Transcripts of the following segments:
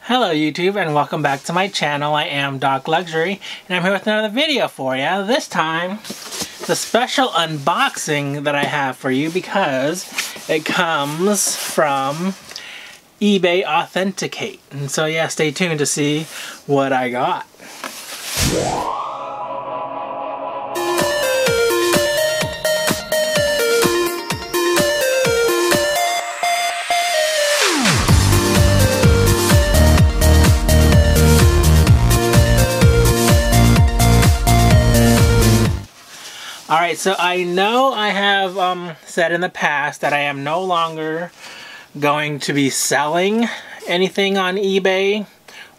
Hello YouTube and welcome back to my channel. I am docLUXURY and I'm here with another video for you. This time, the special unboxing that I have for you because it comes from eBay Authenticate. And so yeah, stay tuned to see what I got. Alright, so I know I have said in the past that I am no longer going to be selling anything on eBay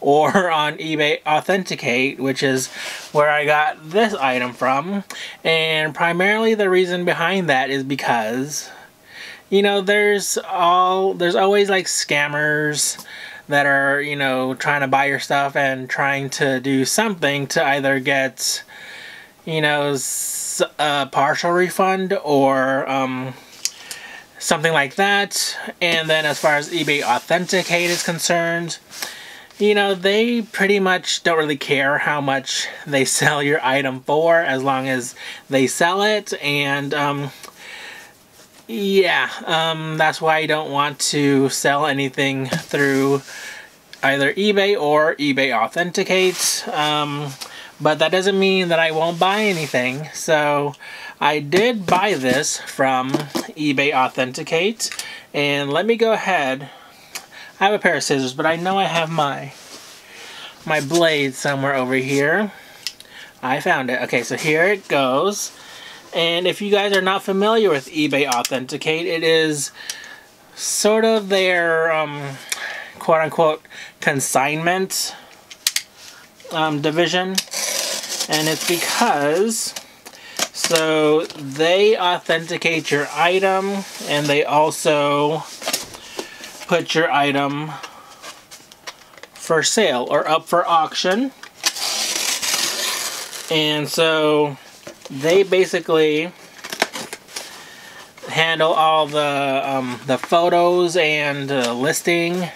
or on eBay Authenticate, which is where I got this item from. And primarily the reason behind that is because, you know, there's always like scammers that are, you know, trying to buy your stuff and trying to do something to either get, you know, a partial refund or something like that. And then as far as eBay Authenticate is concerned, you know, they pretty much don't really care how much they sell your item for as long as they sell it. And that's why I don't want to sell anything through either eBay or eBay Authenticate. But that doesn't mean that I won't buy anything. So I did buy this from eBay Authenticate. And let me go ahead. I have a pair of scissors, but I know I have my blade somewhere over here. I found it. Okay, so here it goes. And if you guys are not familiar with eBay Authenticate, it is sort of their quote-unquote consignment division. And it's because, so they authenticate your item and they also put your item for sale or up for auction. And so they basically handle all the photos and listing.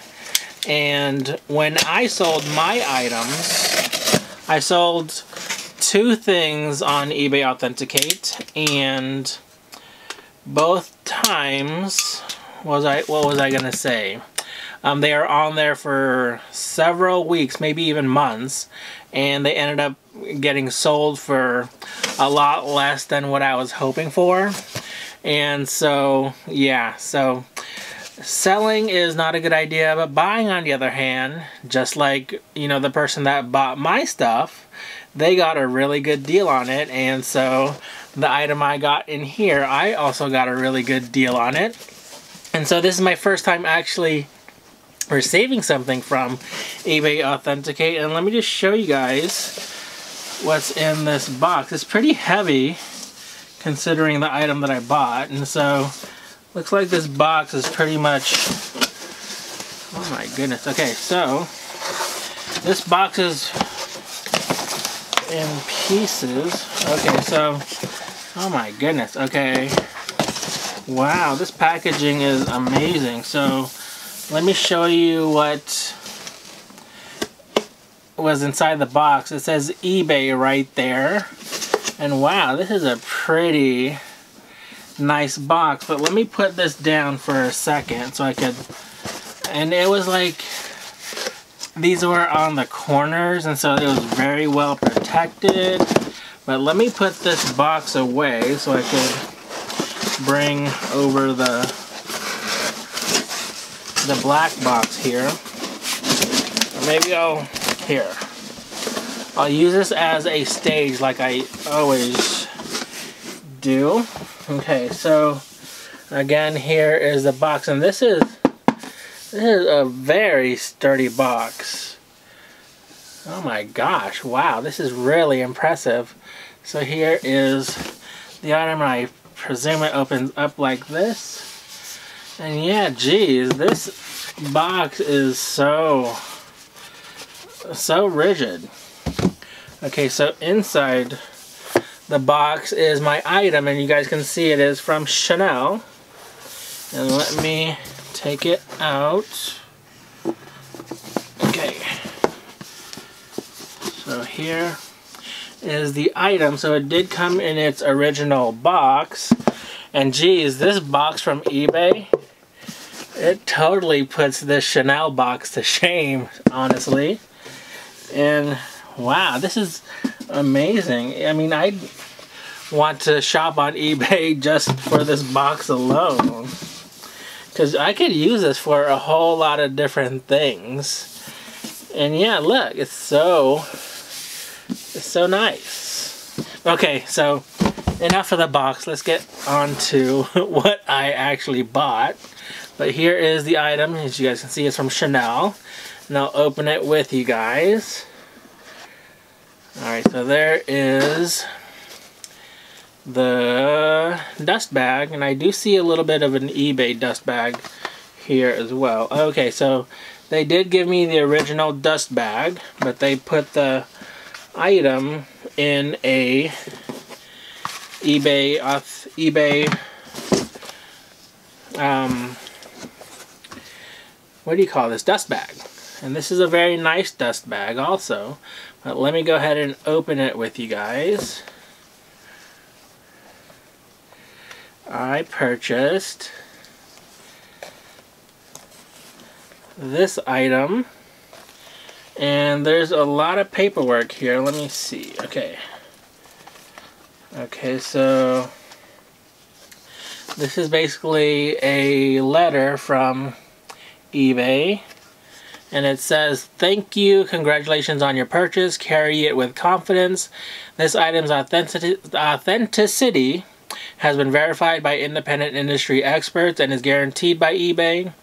And when I sold my items, I sold two things on eBay Authenticate, and both times, what was I gonna say? They are on there for several weeks, maybe even months, and they ended up getting sold for a lot less than what I was hoping for. And so, yeah, so selling is not a good idea, but buying, on the other hand, just like, you know, the person that bought my stuff, they got a really good deal on it. And so the item I got in here, I also got a really good deal on it. And so this is my first time actually receiving something from eBay Authenticate. And let me just show you guys what's in this box. It's pretty heavy considering the item that I bought. And so looks like this box is pretty much, oh my goodness. Okay, so this box is in pieces. Okay, so, oh my goodness. Okay, wow, this packaging is amazing. So let me show you what was inside the box. It says eBay right there. And wow, this is a pretty nice box. But let me put this down for a second so I could, and it was like, these were on the corners, and so it was very well protected. But let me put this box away so I could bring over the black box here. Or maybe I'll use this as a stage like I always do. Okay, so again, here is the box, and this is a very sturdy box. Oh my gosh, wow, this is really impressive. So here is the item, and I presume it opens up like this. And yeah, geez, this box is so rigid. Okay, so inside the box is my item, and you guys can see it is from Chanel. And let me take it out. Okay, So here is the item. So it did come in its original box. And geez, this box from eBay, it totally puts this Chanel box to shame, honestly. And wow, this is amazing. I mean, I want to shop on eBay just for this box alone, because I could use this for a whole lot of different things. And yeah, look, it's so nice. Okay, so enough of the box. Let's get on to what I actually bought. But here is the item. As you guys can see, it's from Chanel. And I'll open it with you guys. Alright, so there is the dust bag. And I do see a little bit of an eBay dust bag here as well. Okay, so they did give me the original dust bag, but they put the item in a eBay what do you call this, dust bag. And this is a very nice dust bag also. But let me go ahead and open it with you guys. I purchased this item, and there's a lot of paperwork here. Let me see. Okay, so this is basically a letter from eBay, and it says, "Thank you, congratulations on your purchase, carry it with confidence. This item's authenticity has been verified by independent industry experts and is guaranteed by eBay.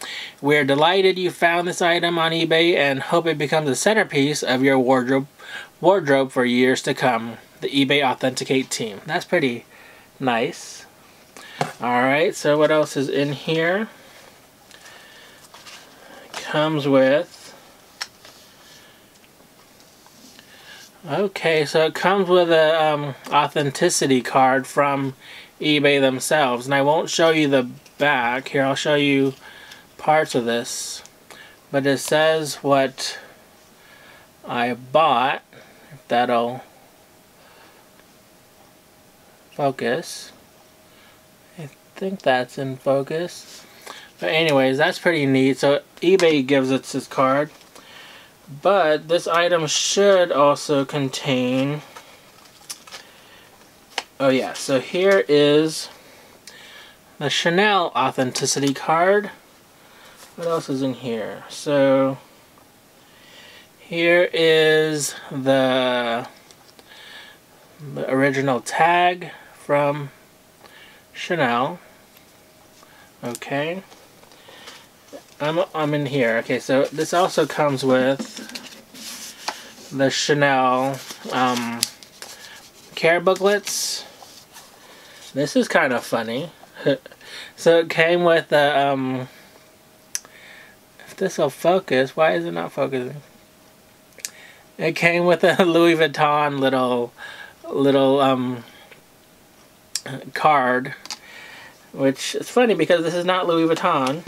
We're delighted you found this item on eBay and hope it becomes a centerpiece of your wardrobe for years to come. The eBay Authenticate team." That's pretty nice. Alright, so what else is in here? It comes with... Okay, so it comes with a authenticity card from eBay themselves. And I won't show you the back. Here, I'll show you parts of this. But it says what I bought. If that'll focus. I think that's in focus. But anyways, that's pretty neat. So eBay gives us this card. But this item should also contain... Oh yeah, so here is the Chanel authenticity card. What else is in here? So here is the original tag from Chanel. Okay. I'm in here. Okay, so this also comes with the Chanel care booklets. This is kind of funny. So it came with a if this will focus, why is it not focusing? It came with a Louis Vuitton little card, which is funny because this is not Louis Vuitton.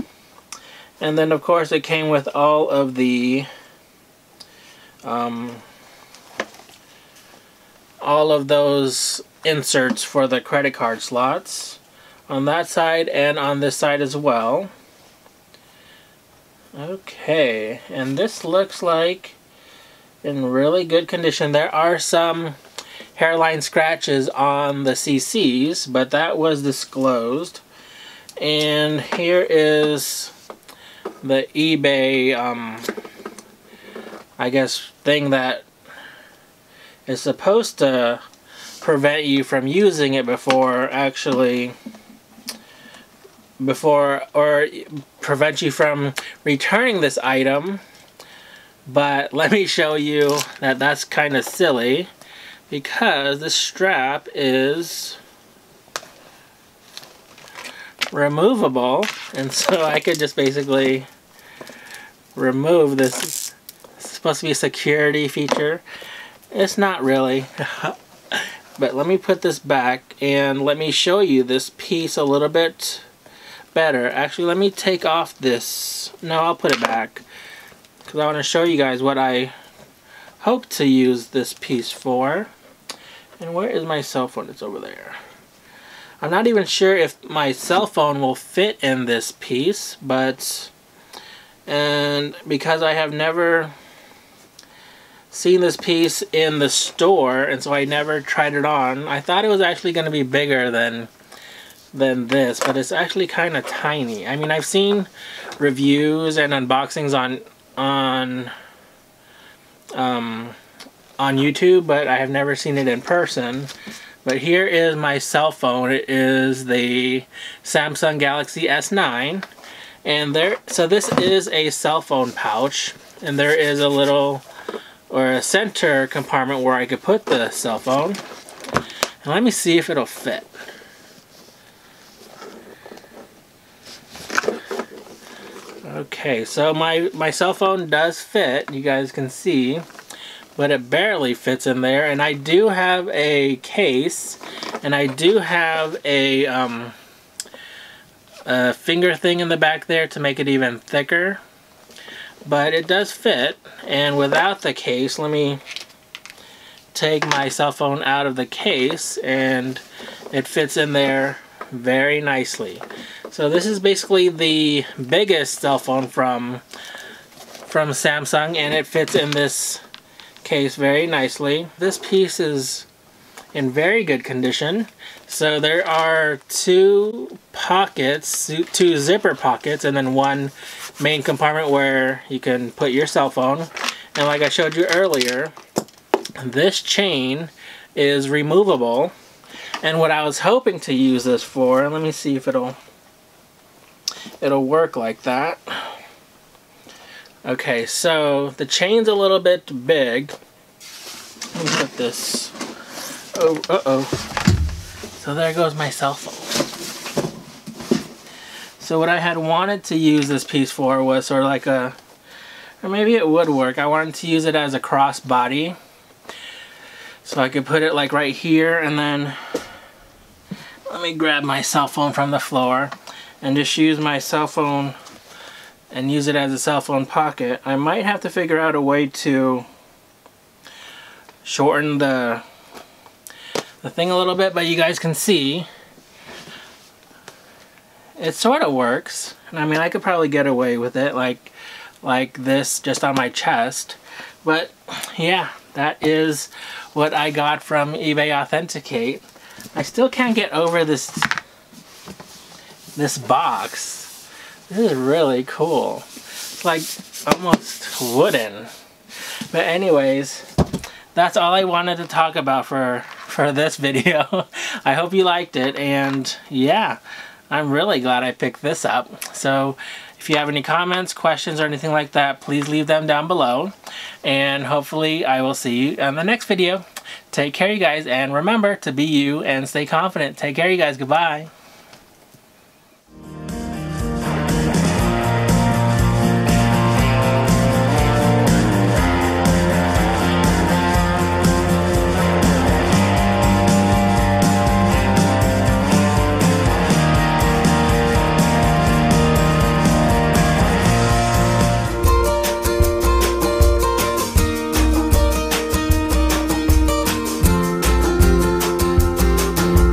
And then of course it came with all of the all of those inserts for the credit card slots on that side and on this side as well. Okay, and this looks like in really good condition. There are some hairline scratches on the CCs, but that was disclosed. And here is the eBay I guess thing that is supposed to prevent you from using it or prevent you from returning this item. But let me show you that that's kind of silly, because the strap is removable, and so I could just basically remove this. It's supposed to be a security feature. It's not really. But let me put this back and let me show you this piece a little bit better. Actually, let me take off this. No, I'll put it back, because I want to show you guys what I hope to use this piece for. And where is my cell phone? It's over there. I'm not even sure if my cell phone will fit in this piece, but because I have never seen this piece in the store, and so I never tried it on, I thought it was actually going to be bigger than this, but it's actually kind of tiny. I mean, I've seen reviews and unboxings on YouTube, but I have never seen it in person. But here is my cell phone. It is the Samsung Galaxy S9, and so this is a cell phone pouch, and there is a little, or a center compartment where I could put the cell phone. And let me see if it'll fit. Okay, so my cell phone does fit, you guys can see, but it barely fits in there. And I do have a case, and I do have a finger thing in the back there to make it even thicker, but it does fit. And without the case, let me take my cell phone out of the case, and it fits in there very nicely. So this is basically the biggest cell phone from Samsung, and it fits in this case very nicely. This piece is in very good condition. So there are two pockets, two zipper pockets, and then one main compartment where you can put your cell phone. And like I showed you earlier, this chain is removable. And what I was hoping to use this for, let me see if it'll work like that. Okay, so the chain's a little bit big. Let me put this. Oh, uh-oh. So there goes my cell phone. So what I had wanted to use this piece for was sort of like or maybe it would work. I wanted to use it as a crossbody. So I could put it like right here, and then let me grab my cell phone from the floor and just use my cell phone and use it as a cell phone pocket. I might have to figure out a way to shorten the thing a little bit, but you guys can see it sort of works. And I mean, I could probably get away with it like this just on my chest. But yeah, that is what I got from eBay Authenticate. I still can't get over this box. This is really cool. It's like almost wooden. But anyways, that's all I wanted to talk about for this video. I hope you liked it, and yeah, I'm really glad I picked this up. So if you have any comments, questions, or anything like that, please leave them down below. And hopefully I will see you on the next video. Take care, you guys, and remember to be you and stay confident. Take care, you guys. Goodbye.